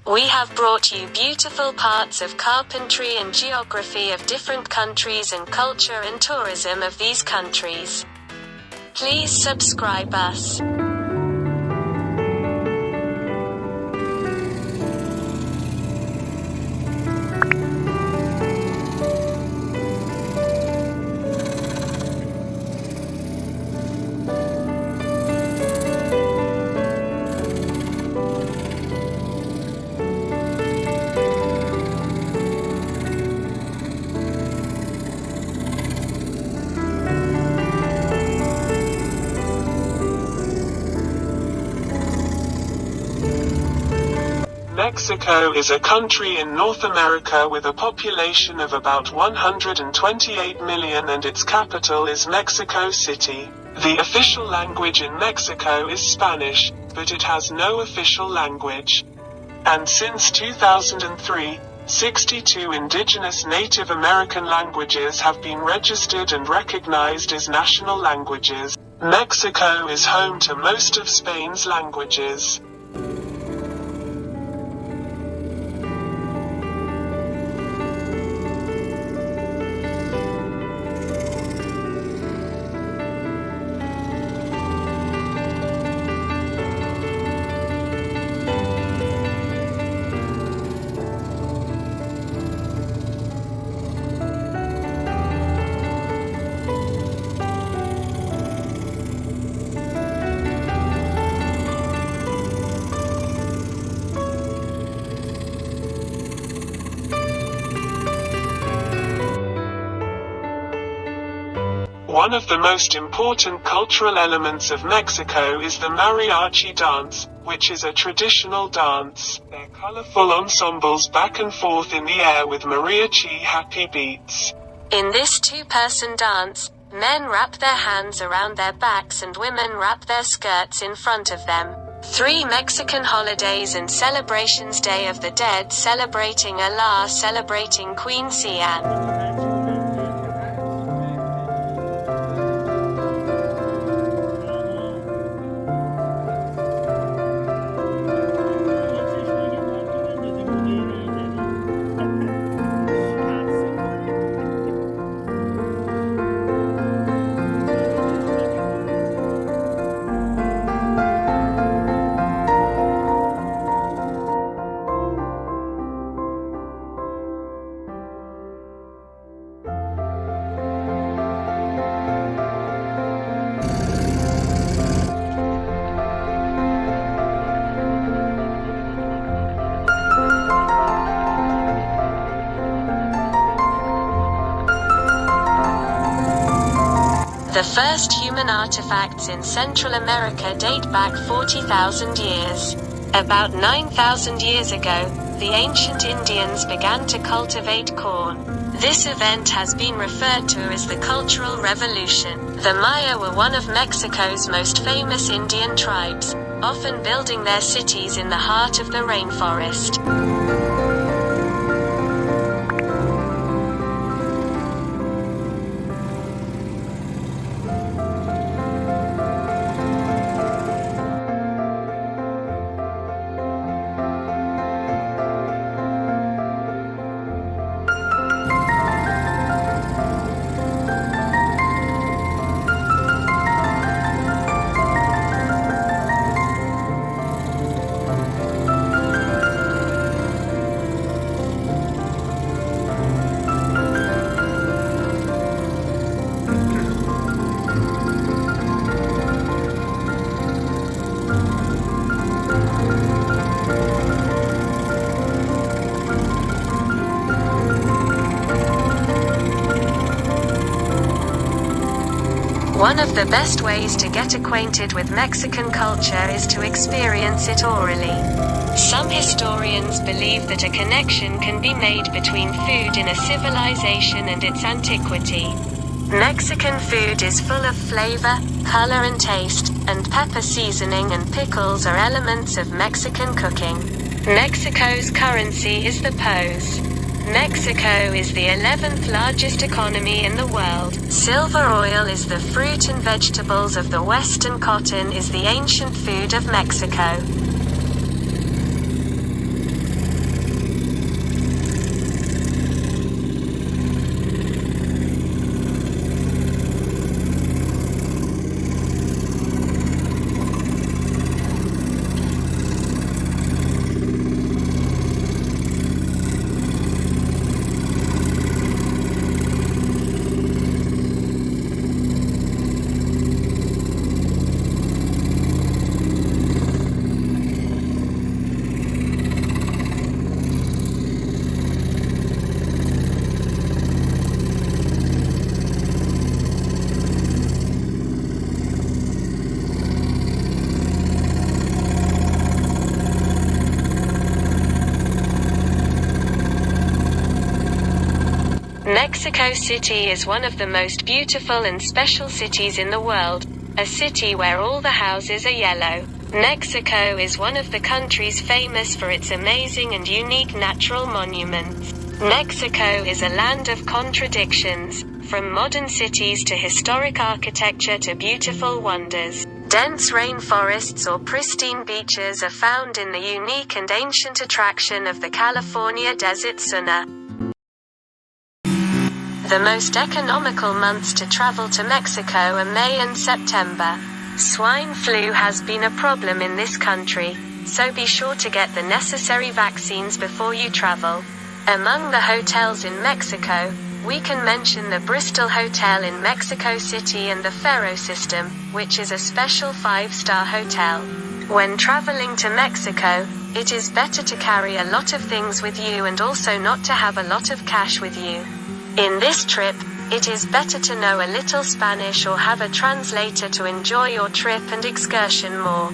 We have brought you beautiful parts of carpentry and geography of different countries and culture and tourism of these countries. Please subscribe us. Mexico is a country in North America with a population of about 128 million and its capital is Mexico City. The official language in Mexico is Spanish, but it has no official language. And since 2003, 62 indigenous Native American languages have been registered and recognized as national languages. Mexico is home to most of Spain's languages. One of the most important cultural elements of Mexico is the mariachi dance, which is a traditional dance. They're colorful ensembles back and forth in the air with mariachi happy beats. In this two-person dance, men wrap their hands around their backs and women wrap their skirts in front of them. 3 Mexican holidays and celebrations: Day of the Dead, celebrating Allah, celebrating Queen Sian. The first human artifacts in Central America date back 40,000 years. About 9,000 years ago, the ancient Indians began to cultivate corn. This event has been referred to as the Cultural Revolution. The Maya were one of Mexico's most famous Indian tribes, often building their cities in the heart of the rainforest. One of the best ways to get acquainted with Mexican culture is to experience it orally. Some historians believe that a connection can be made between food in a civilization and its antiquity. Mexican food is full of flavor, color and taste, and pepper seasoning and pickles are elements of Mexican cooking. Mexico's currency is the peso. Mexico is the 11th largest economy in the world. Silver oil is the fruit and vegetables of the West and cotton is the ancient food of Mexico. Mexico City is one of the most beautiful and special cities in the world, a city where all the houses are yellow. Mexico is one of the countries famous for its amazing and unique natural monuments. Mexico is a land of contradictions, from modern cities to historic architecture to beautiful wonders. Dense rainforests or pristine beaches are found in the unique and ancient attraction of the California desert sauna. The most economical months to travel to Mexico are May and September. Swine flu has been a problem in this country, so be sure to get the necessary vaccines before you travel. Among the hotels in Mexico, we can mention the Bristol Hotel in Mexico City and the Faro System, which is a special 5-star hotel. When traveling to Mexico, it is better to carry a lot of things with you and also not to have a lot of cash with you. In this trip, it is better to know a little Spanish or have a translator to enjoy your trip and excursion more.